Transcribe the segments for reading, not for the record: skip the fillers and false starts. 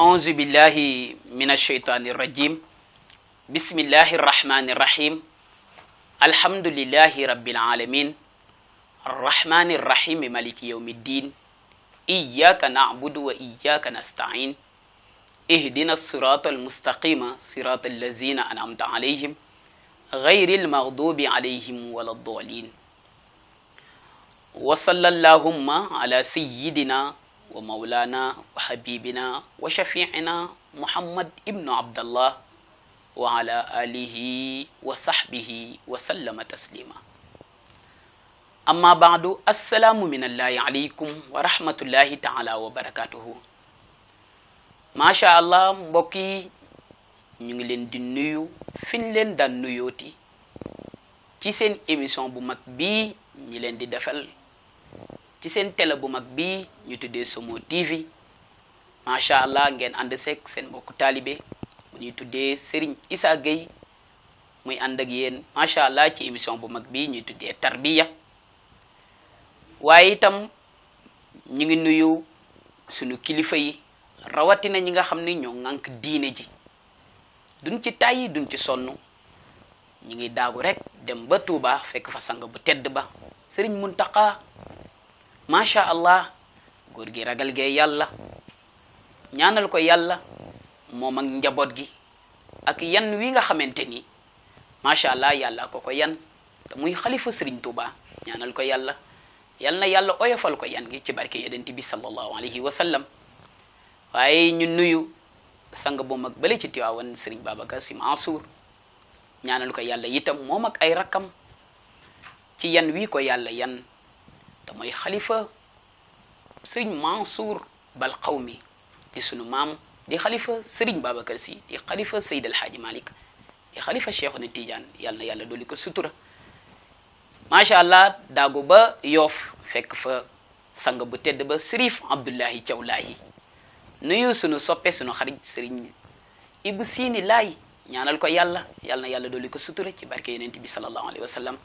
أعوذ بالله من الشيطان الرجيم بسم الله الرحمن الرحيم الحمد لله رب العالمين الرحمن الرحيم مالك يوم الدين إياك نعبد وإياك نستعين اهدنا الصراط المستقيم صراط الذين أنعمت عليهم غير المغضوب عليهم ولا الضالين وصلى اللهم على سيدنا ومولانا وحبيبنا وشفيعنا محمد ابن عبد الله وعلى آله وصحبه وسلم تسليما أما بعد السلام من الله عليكم ورحمة الله تعالى وبركاته ما شاء الله mbokki ñu ngi leen di nuyu fin leen daan nuyooti ci seen émission bu mag bii ñi leen di defal ci seen télé bu mag bii ñu tuddee Somo TV macha allah ngeen ànd seeg seen mbokku taalibe bu ñuy tuddee Serigne Issa Gueye muy ànd ak yéen macha allah ci émission bu mag bii ñuy tuddee tarbiya waaye itam ñu ngi nuyu sunu kilifa yi rawatina ñi nga xam ne ñoo ŋànk diine ji duñ ci tàyyi duñ ci sonn ñu ngi daagu rek dem ba Touba fekk fa sang bu tedd ba Serigne Mountakha macha allah góor gi ragal gee yàlla ñaanal ko yàlla moom ak njaboot gi ak yan wi nga xamante ni macha allah yàlla ko yan te muy xalifa Serigne Touba ñaanal ko yàlla yal na yàlla oyofal ko yan gi ci barke yonent bi sallallahu alayhi wa sallam waaye ñu nuyu sang bu mag bale ci Tiwaawan Serigne Babacar Sy Mansour ñaanal ko yàlla itam moom ak ay rakkam ci yan wi ko yàlla yan te mooy xalifa Serigne Mansour Bal Qawmi di sunu maam di xalifa Serigne Babacar Sy di xalifa Seydi El Hadji Malick di xalifa Cheikhuna Tidiane yal na yàlla dolli ko sutura macha allah daagu ba Yoof fekk fa sang bu tedd ba Sërif Abdullahi Thiaw Lahi nuyu sunu soppe sunu xarit Serigne Ibou Sini Laay ñaanal ko yàlla yal na yàlla dolli ko sutura ci barke yonent bi sallallahu alayhi wa sallam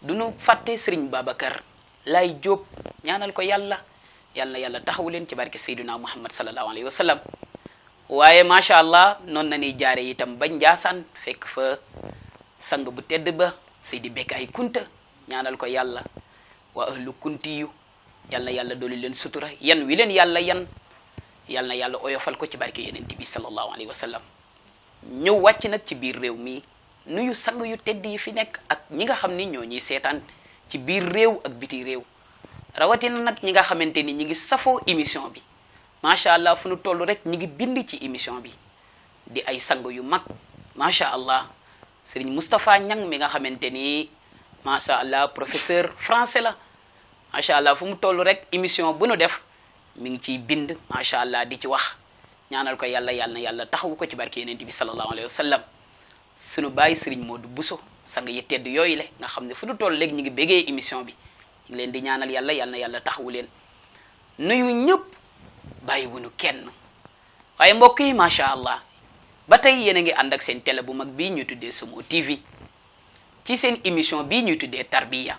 du nu fàtte Serigne Babacar Laay Jóob ñaanal ko yàlla yal na yàlla taxawu leen ci barke Seydina Muhammad sallallahu alayhi wa sallam waaye macha allah noonu na ni jaare itam ba Njaasaan fekk fa sang bu tedd ba Seydi Bekkaay Kunta ñaanal ko yàlla waa ahlu kunti yu yal na yàlla dolli leen sutura yan wi leen yàlla yan yal na yàlla oyofal ko ci barke yonent bi sallallahu alayhi wa sallam ñëw wàcc nag ci biir réew mi nuyu sang yu tedd yi fi nekk ak ñi nga xam ni ñoo ñuy seetaan ci biir réew ak biti réew rawatina nag ñi nga xamante ni ñi ngi safoo émission bi macha allah fu nu toll rek ñi ngi bind ci émission bi di ay sang yu mag macha allah Serigne Moustapha Niang mi nga xamante ni macha allah professeur français la macha allah fu mu toll rek émission bu nu def mi ngi ciy bind macha allah di ci wax ñaanal ko yàlla yàlla na yàlla taxawu ko ci barke yonent bi sallallahu alayhi wa sallam sunu bàyyi Serigne Modou Bousso sang yi tedd yooyu le nga xam ne fu nu toll léegi ñu ngi bégee émission bi ñu ngi leen di ñaanal yàlla yàlla na yàlla taxawu leen nuyu ñëpp bàyyi wuñu kenn waaye mbokk yi macha allah ba tey yéen a ngi ànd ak seen télé bu mag bii ñu tuddee Somo TV ci seen émission bii ñu tuddee tarbiya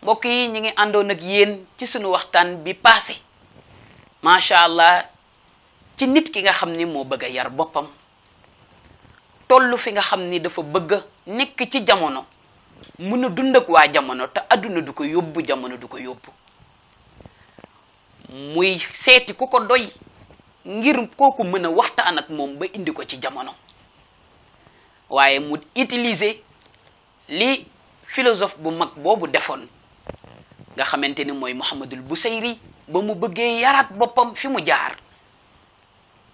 mbokk yi ñu ngi àndoon ak yéen ci sunu waxtaan bi passé macha allah ci nit ki nga xam ni moo bëgg a yar boppam tollu fi nga xam ni dafa bëgg a nekk ci jamono mun a dund ak waa jamono te adduna du ko yóbbu jamono du ko yóbbu muy seeti ku ko doy ngir kooku mën a waxtaan ak moom ba indi ko ci jamono waaye mu utiliser li philosophe bu mag boobu defoon nga xamante ni mooy Muhammadul Busayri ba mu bëggee yaraat boppam fi mu jaar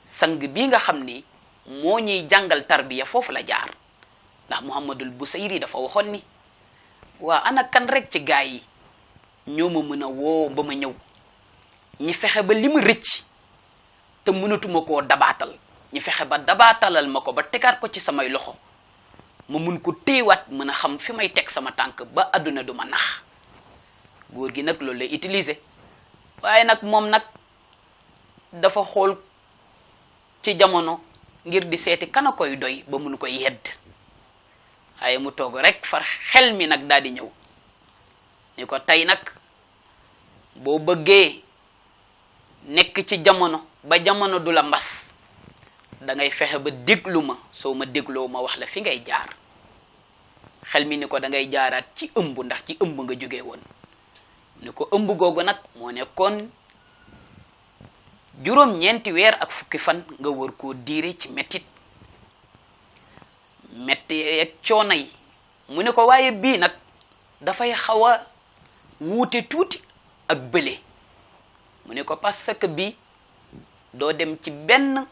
sang bii nga xam ni moo ñuy jàngal tarbiya foofu la jaar ndax Muhammadul Busayri dafa waxoon ni waa ana kan rek ci gaa yi ñoo ma mën a woo ba ma ñëw ñi fexe ba li mu rëcc te mënatuma koo dabaatal ñi fexe ba dabaatalal ma ko ba tegaat ko ci samay loxo ma mun ko téewaat mën a xam fi may teg sama tànk ba àdduna du ma nax góor gi nag loolu lay utiliser waaye nag moom nag dafa xool ci jamono ngir di seeti kana koy doy ba mun koy yedd waaye mu toog rek far xel mi nag daal di ñëw ni ko tey nag boo bëggee nekk ci jamono ba jamono du la mbas da ngay fexe ba déglu ma soo ma dégloo ma wax la fi ngay jaar xel mi ni ko da ngay jaaraat ci ëmb ndax ci ëmb nga jóge woon ni ko ëmb googu nag moo nekkoon juróom-ñeenti weer ak fukki fan nga war koo diire ci mettit ak coono yi mu ne ko waaye bii nag dafay xaw a wuute tuuti ak bële mu ne ko parce que bii doo dem ci benn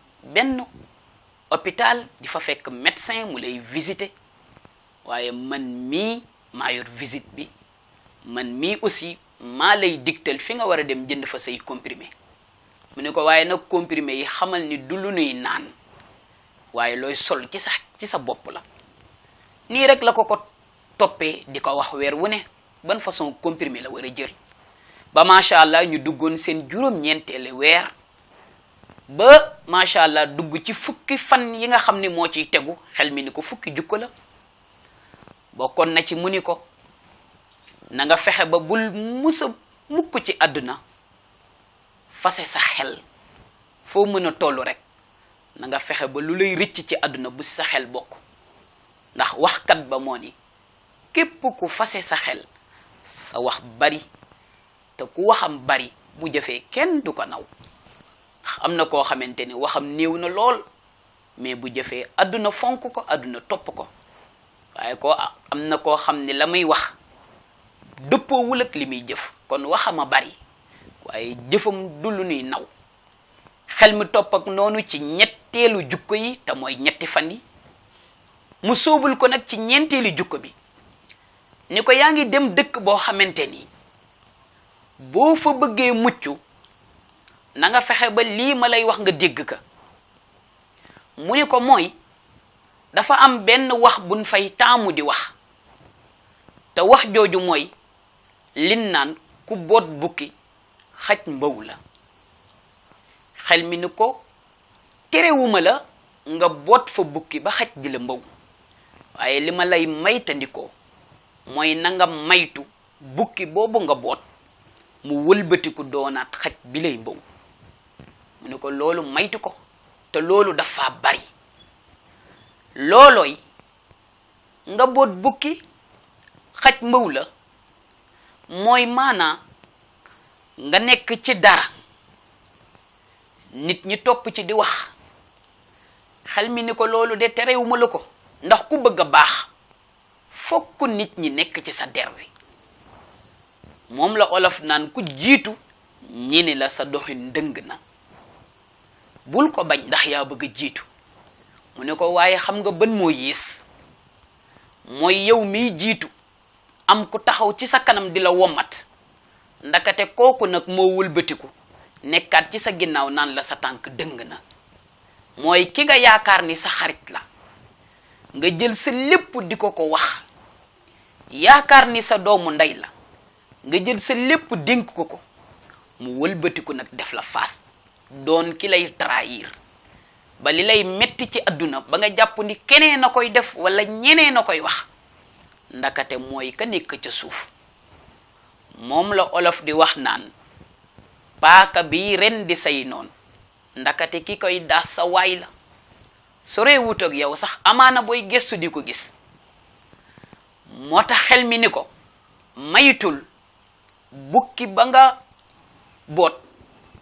hôpital di fa fekk médecin mu lay visiter waaye man mii maa yor visite bi man mii aussi maa lay digtal fi nga war a dem jënd fa say comprimé mu ne ko waaye nag comprimé yi xamal ni du lu nuy naan waaye looy sol ci sa bopp la nii rek la ko toppee di ko wax weer wu ne ban façon comprimé la war a jël ba macha allah ñu duggoon seen juróom-ñeenteele weer ba macha allah dugg ci fukki fan yi nga xam ni moo ciy tegu xel mi ni ko fukki jukko la bokkoon na ci mu ni ko na nga fexe ba bul musa mukk ci àdduna fase sa xel foo mën a toll rek na nga fexe ba lu lay rëcc ci àdduna bu sa xel bokk ndax waxkat ba moo ni képp ku fase sa xel sa wax bari te ku waxam bari bu jëfee kenn du ko naw ndax am na koo xamante ni waxam néew na lool mais bu jëfee àdduna fonk ko àdduna topp ko waaye am na koo xam ni la muy wax dëppoowul ak li muy jëf kon waxama bari waaye jëfam du lu nuy naw xel mi topp ak noonu ci ñetteelu jukko yi te mooy ñetti fan yi mu sóobul ko nag ci ñeenteelu jukko bi ni ko yaa ngi dem dëkk boo xamante ni boo fa bëggee mucc na nga fexe ba lii ma lay wax nga dégg ka mu ni ko mooy dafa am benn wax buñ fay taamu di wax te wax jooju mooy lin naan ku boot bukki xaj mbaw la xel mi ni ko terewuma la nga boot fa bukki ba xaj di la mbaw waaye li ma lay maytandikoo mooy na nga maytu bukki boobu nga boot mu wëlbatiku doonaat xaj bi lay mbaw mu ne ko loolu maytu ko te loolu dafa bari loolooy nga boot bukki xaj mbaw la mooy maanaa nga nekk ci dara nit ñi topp ci di wax xel mi ni ko loolu de terewuma la ko ndax ku bëgg a baax fokk nit ñi nekk ci sa der wi moom la olof naan ku jiitu ñi ni la sa doxin dëng na bul ko bañ ndax yaa bëgg a jiitu mu ne ko waaye xam nga ban moo yées mooy yow miy jiitu am ku taxaw ci sa kanam di la womat ndakate kooku nag moo wëlbatiku nekkaat ci sa ginnaaw naan la sa tànk dëng na mooy ki nga yaakaar ni sa xarit la nga jël sa lépp di ko wax yaakaar ni sa doomu ndey la nga jël sa lépp dénk ko mu wëlbatiku nag def la faas doon ki lay trahir ba li lay metti ci àdduna ba nga jàpp ni keneen na koy def wala ñeneen na koy wax ndakate mooy ka nekk ca suuf moom la olof di wax naan paaka bi ren di say noon ndakate ki koy daas sa waay la sore wut ak yow sax amaana booy gëstu di ko gis moo tax xel mi ni ko maytul bukki ba nga boot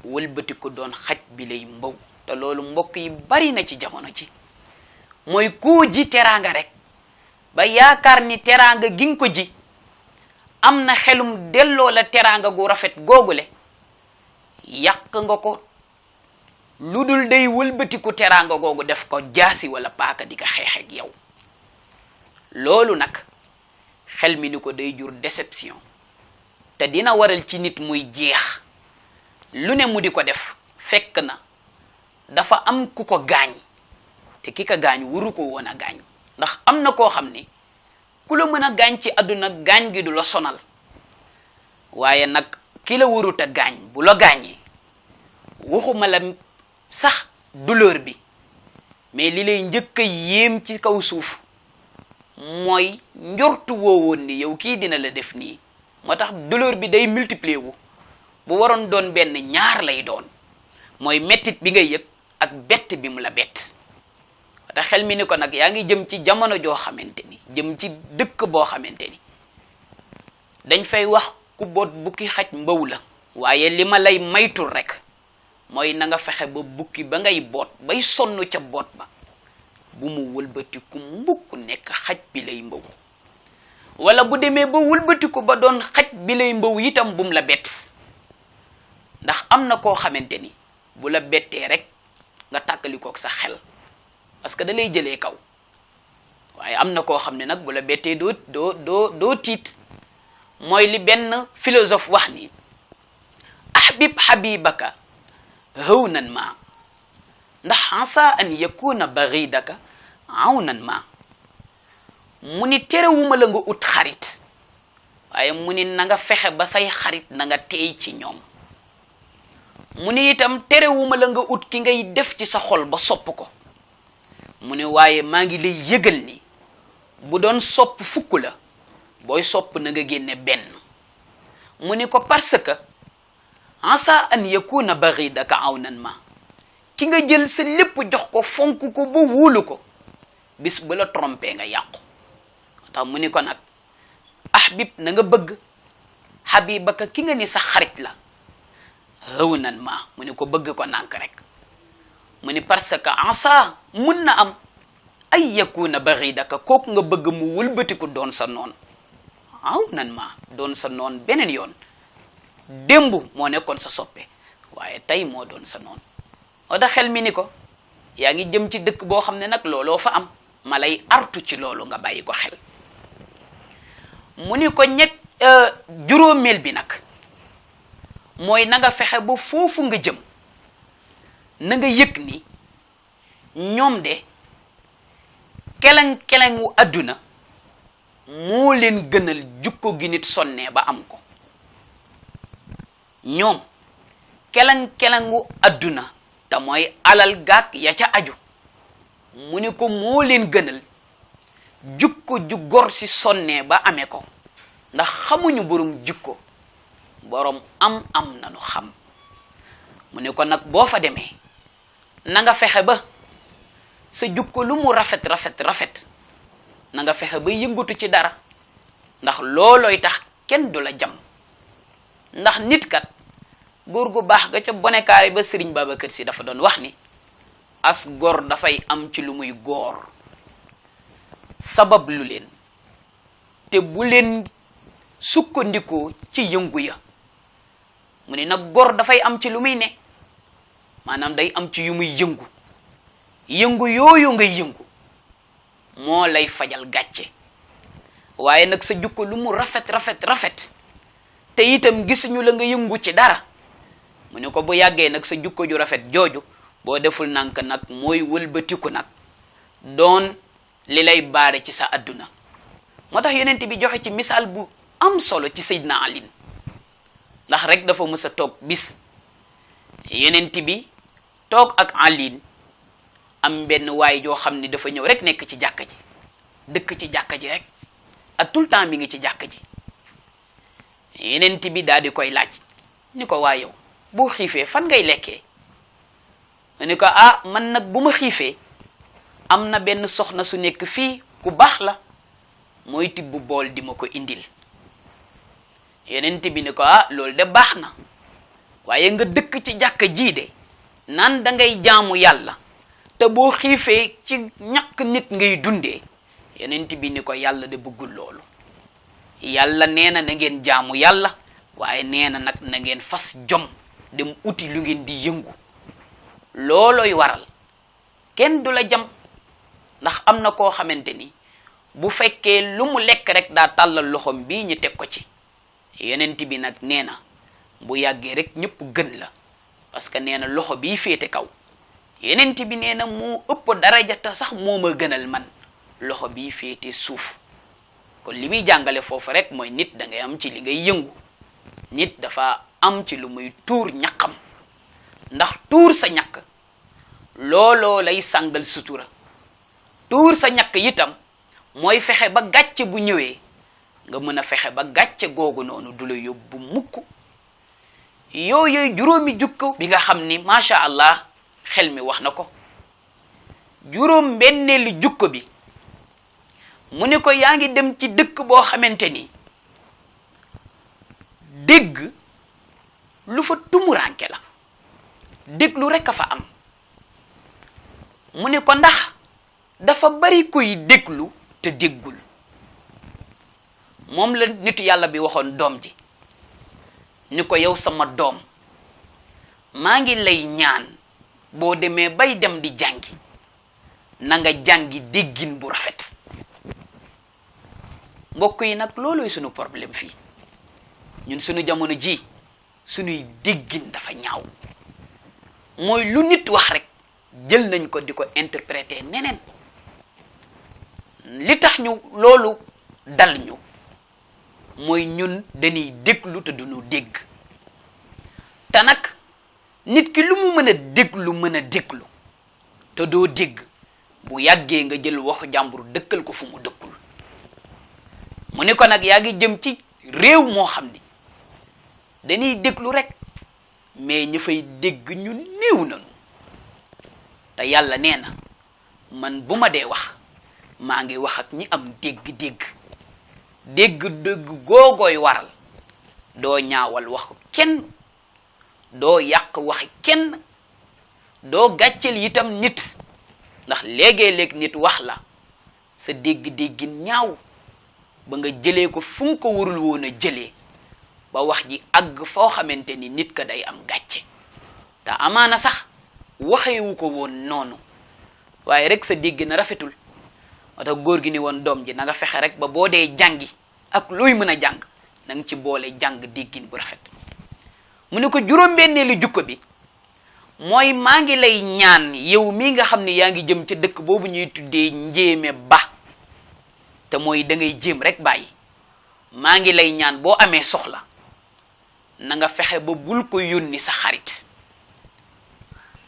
wëlbati ko doon xaj bi lay mbaw te loolu mbokk yi bari na ci jamono ci mooy koo ji teraanga rek ba yaakaar ni teraanga gi nga ko ji am na xelum delloo la teraanga gu rafet googule yàq nga ko lu dul day wëlbatiku teraanga googu def ko jaasi wala paaka di ko xeex ak yow loolu nag xel mi ni ko day jur déception te dina waral ci nit muy jeex lu ne mu di ko def fekk na dafa am ku ko gaañ te ki ko gaañ wuru ko woon a gaañ ndax am na koo xam ni ku la mën a gaañ ci àdduna gaañ gi du la sonal waaye nag ki la warut a gaañ bu la gaañee waxuma la sax douleur bi mais li lay njëkk a yéem ci kaw suuf mooy njortu woowoon ni yow kii dina la def nii moo tax douleur bi day multiplier wu bu waroon doon benn ñaar lay doon mooy mettit bi ngay yëg ak bett bi mu la bett te xel mi ni ko nag yaa ngi jëm ci jamono joo xamante ni jëm ci dëkk boo xamante ni dañ fay wax ku boot bukki xaj mbaw la waaye li ma lay maytul rek mooy na nga fexe ba bukki ba ngay boot bay sonn ca boot ba bu mu wëlbatiku mbukk nekk xaj bi lay mbaw wala bu demee ba wëlbatiku ba doon xaj bi lay mbaw itam bum la bett ndax am na koo xamante ni bu la bettee rek nga tàkkalikook sa xel parce que da lay jëlee kaw waaye am na koo xam ne nag bu la bettee doo tiit mooy li benn philosophe wax ni ahbib habibaka hawnan ma ndax asa an yakuna baghidaka awnan ma mu ni terewuma la nga ut xarit waaye mu ni na nga fexe ba say xarit na nga teey ci ñoom mu ni itam terewuma la nga ut ki ngay def ci sa xol ba sopp ko mu ne waaye maa ngi lay yëgal ni bu doon sopp fukk la booy sopp na nga génne benn mu ni ko parce que asa an yakuna baghidaka awnan ma ki nga jël sa lépp jox ko fonk ko ba wóolu ko bis bu la trompé nga yàqu tax mu ni ko nag ahbib na nga bëgg habibaka ki nga ni sa xarit la hawnan ma mu ni ko bëgg ko nànk rek mu ni parce que asa mun na am ay yakuna baghidaka kooku nga bëgg mu wëlbatiku doon sa noon awnan ma doon sa noon beneen yoon démb moo nekkoon sa soppe waaye tey moo doon sa noon o da xel mi ni ko yaa ngi jëm ci dëkk boo xam ne nag looloo fa am ma lay artu ci loolu nga bàyyi ko xel mu ni ko juróomeel bi nag mooy na nga fexe ba foofu nga jëm na nga yëg ni ñoom de keleng wu àdduna moo leen gënal jukko gi nit sonnee ba am ko ñoom keleng wu àdduna te mooy alal gaak ya ca aju mu ni ko moo leen gënal jukko ju gor si sonnee ba amee ko ndax xamuñu borom jukko borom am nanu xam mu ni ko nag boo fa demee na nga fexe ba sa jukko lu mu rafet na nga fexe ba yëngatu ci dara ndax loolooy tax kenn du la jam ndax nit kat góor gu baax ga ca bonekaare ba Sëriñ Babacar Si dafa doon wax ni as góor dafay am ci lu muy góor sabab lu leen te bu leen sukkandikoo ci yëngu ya mu ne nag góor dafay am ci lu muy ne maanaam day am ci yu muy yëngu yooyu ngay yëngu moo lay fajal gàcce waaye nag sa jukko lu mu rafet te itam gisuñu la nga yëngu ci dara mu ne ko bu yàggee nag sa jukko ju rafet jooju boo deful nank nag mooy wëlbatiku nag doon li lay baare ci sa adduna moo tax yonent bi joxe ci misaal bu am solo ci Seydina Ali ndax rek dafa mës a toog bis yonent bi toog ak Ali am benn waay joo xam ni dafa ñëw rek nekk ci jàkka ji dëkk ci jàkka ji rek ak tout le temps mi ngi ci jàkka ji yonent bi daal di koy laaj ni ko waa yow boo xiifee fan ngay lekkee ni ko man nag bu ma xiifee am na benn soxna su nekk fii ku baax la mooy tibb bool di ma ko indil yonent bi ni ko loolu de baax na waaye nga dëkk ci jàkka jii de naan da ngay jaamu yàlla te boo xiifee ci ñàkk nit ngay dundee yonent bi ni ko yàlla de bëggul loolu yàlla nee na ngeen jaamu yàlla waaye nee na nag na ngeen fas jom dem uti lu ngeen di yëngu loolooy waral kenn du la jam ndax am na koo xamante ni bu fekkee lu mu lekk rek daa tàllal loxom bii ñu teg ko ci yonent bi nag nee na bu yàggee rek ñëpp gën la parce que nee na loxo bii féete kaw yonent bi nee na moo ëpp daraja te sax moo ma gënal man loxo bii féete suuf kon li muy jàngale foofu rek mooy nit da ngay am ci li ngay yëngu nit dafa am ci lu muy tuur ñaqam ndax tuur sa ñaq looloo lay sàngal sutura tuur sa ñaq itam mooy fexe ba gàcce bu ñëwee nga mën a fexe ba gàcce googu noonu du la yóbbu mukk yooyu juróomi jukko bi nga xam ni macha allah xel mi wax na ko. juróom benneelu jukko bi mu ne ko yaa ngi dem ci dëkk boo xamante ni dégg lu fa tumuranke la déglu rekk a fa am. mu ne ko ndax dafa bari kuy déglu te déggul. moom la nitu yàlla bi waxoon doom ji ni ko yow sama doom maa ngi lay ñaan boo demee bay dem di jàngi na nga jàngi déggin bu rafet. mbokk yi nag looluy sunu problème fii ñun sunu jamono ji sunuy déggin dafa ñaaw mooy lu nit wax rek jël nañ ko di ko interpréter neneen. li tax ñu loolu dal ñu mooy ñun dañuy déglu te duñu dégg te nag nit ki lu mu mën a déglu te doo dégg bu yàggee nga jël waxu jàmbur dëkkal ko fu mu dëkkul. mu ni ko nag yaa ngi jëm ci réew moo xam ni dañuy déglu rek mais ñi fay dégg ñu néew nañu te yàlla nee na man bu ma dee wax maa ngi wax ak ñi am dégg-dégg dégg googooy waral doo ñaawal wax kenn doo yàq waxi kenn doo gàcceel itam nit ndax léegi-léeg nit wax la sa dégg-déggin ñaaw ba nga jëlee ko fu nga ko warul woon a jëlee ba wax ji àgg foo xamante ni nit ka day am gàcce te amaana sax waxewu ko woon noonu waaye rek sa dégg na rafetul moo tax góor gi ni woon doom ji na nga fexe rek ba boo dee jàngi ak looy mën a jàng na nga ci boole jàng déggin bu rafet. mu ne ko juróom-benneelu jukko bi mooy maa ngi lay ñaan yow mii nga xam ne yaa ngi jëm ca dëkk boobu ñuy tuddee njéeme ba te mooy da ngay jéem rek bàyyi. maa ngi lay ñaan boo amee soxla na nga fexe ba bul ko yónni sa xarit.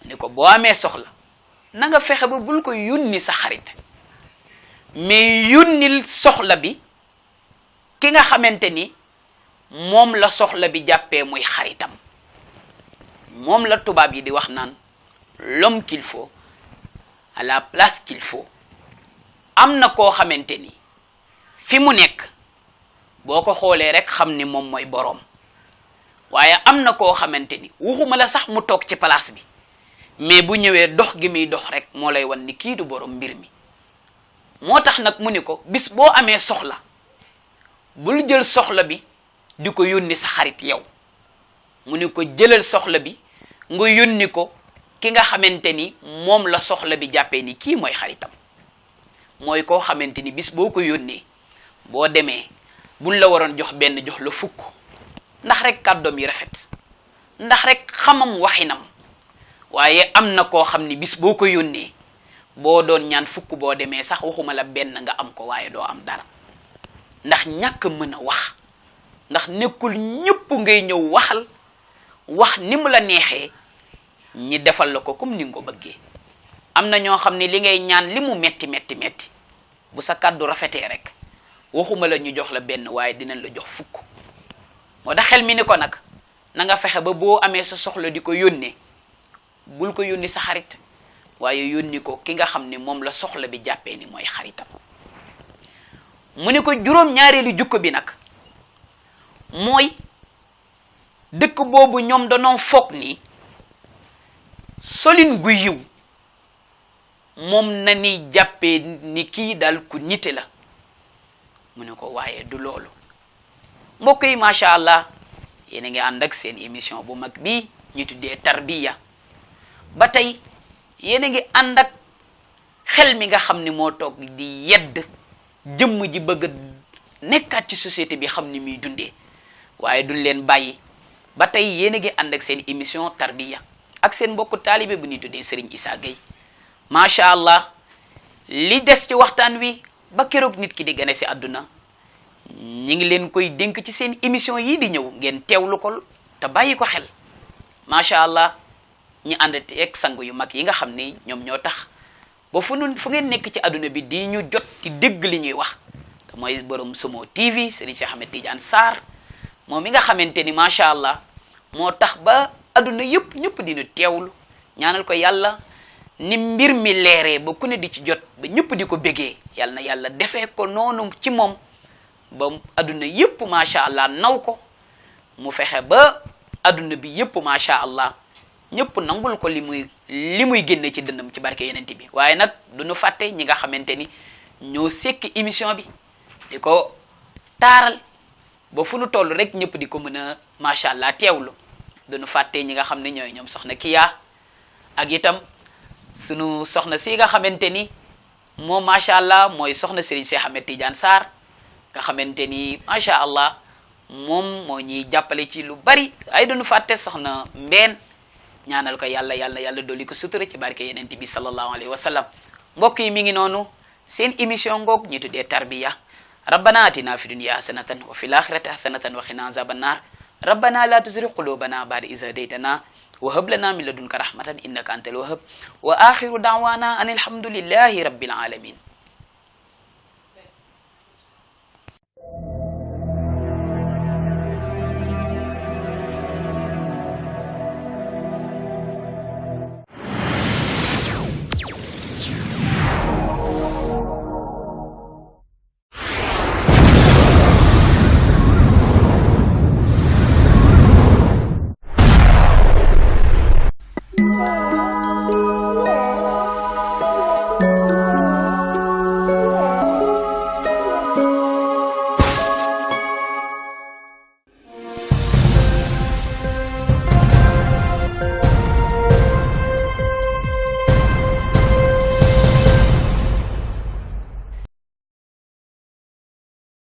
ni ko boo amee soxla na nga fexe ba bul ko yónni sa xarit mais yónnil soxla bi ki nga xamante ni moom la soxla bi jàppee muy xaritam. moom la tubaab yi di wax naan l'homme qu'il faut à la place qu'il faut. am na koo xamante ni fi mu nekk boo ko xoolee rek xam ni moom mooy boroom waaye am na koo xamante ni waxuma la sax mu toog ci place bi mais bu ñëwee dox gi muy dox rek moo lay wan ni kii du boroom mbir mi. moo tax nag mu ni ko bis boo amee soxla bul jël soxla bi di ko yónni sa xarit yow. mu ni ko jëlal soxla bi nga yónni ko ki nga xamante ni moom la soxla bi jàppee ni kii mooy xaritam. mooy koo xamante ni bis boo ko yónnee boo demee buñ la waroon jox benn jox la fukk ndax rek kàddoom yi rafet ndax rek xamam waxinam waaye am na koo xam ni bis boo ko yónnee boo doon ñaan fukk boo demee sax waxuma la benn nga am ko waaye doo am dara ndax ñàkk mën a wax ndax nekkul ñëpp ngay ñëw wax ni mu la neexee ñi defal la ko comme ni nga ko bëggee. am na ñoo xam ne li ngay ñaan li mu metti bu sa kàddu rafetee rek waxuma la ñu jox la benn waaye dinañ la jox fukk. moo tax xel mi ni ko nag na nga fexe ba boo amee sa soxla di ko yónnee bul ko yónni sa xarit waaye yónni ko ki nga xam ne moom la soxla bi jàppee ni mooy xaritam. mu ni ko juróom-ñaareelu jukko bi nag mooy dëkk boobu ñoom danoo foog ni solin gu yiw moom na ni jàppee ni kii daal ku nite la. mu ne ko waaye du loolu. mbokk yi macha allah yéen a ngi ànd ak seen émission bu mag bi ñu tuddee tarbiya ba tey yéen a ngi ànd ak xel mi nga xam ni moo toog di yedd jëmm ji bëgg a nekkaat ci société bi xam ni muy dundee waaye duñ leen bàyyi ba tey yéen a ngi ànd ak seen émission tarbiya ak seen mbokku taalibe bu ñuy tuddee Serigne Issa Gueye macha allah li des ci waxtaan wi ba keroog nit ki di gane si àdduna ñi ngi leen koy dénk ci seen émission yii di ñëw ngeen teewlu ko te bàyyi ko xel macha allah ñi ànd ak sangu yu mag yi nga xam ni ñoom ñoo tax ba fu ngeen nekk ci àdduna bi di ñu jot ci dégg li ñuy wax te mooy borom Somo TV Serigne Cheikh Ahmed Tidiane Sarr moom mi nga xamante ni macha allah moo tax ba aduna yëpp ñëpp dinu teewlu ñaanal ko yàlla ni mbir mi leeree ba ku ne di ci jot ba ñëpp di ko bégee yàlla na yàlla defee ko noonu ci moom ba aduna yëpp macha allah naw ko mu fexe ba aduna bi yëpp macha allah ñëpp nangul ko li muy génne ci dëndam ci barke yenente bi waaye nag duñu fàtte ñi nga xamante ni ñoo sekk émission bi di ko taaral ba fu nu toll rek ñëpp di ko mën a macha allah teewlu duñu fàtte ñi nga xam ne ñooy ñoom soxna Kiya ak itam sunu soxna si nga xamante ni moom macha allah mooy soxna Serigne Cheikh Ahmed Tidiane Sarr nga xamante ni macha allah moom moo ñuy jàppale ci lu bari ay duñu fàtte soxna Mbeen ñaanal ko yàlla dolli ko sutura ci barke yenente bi sallallahu alayhi wa sallam mbokk yi mi ngi noonu seen émission ngoog ñu tuddee tarbiya rabbana atina fi dunya hasanatan wa fil akhirati hasanatan wa qina azaban nar rabbana la tuzigh qulubana ba'da idh hadaytana wa hab lana min ladunka rahmatan innaka antal wahhab wa akhiru da'wana anil hamdulillahi rabbil alamin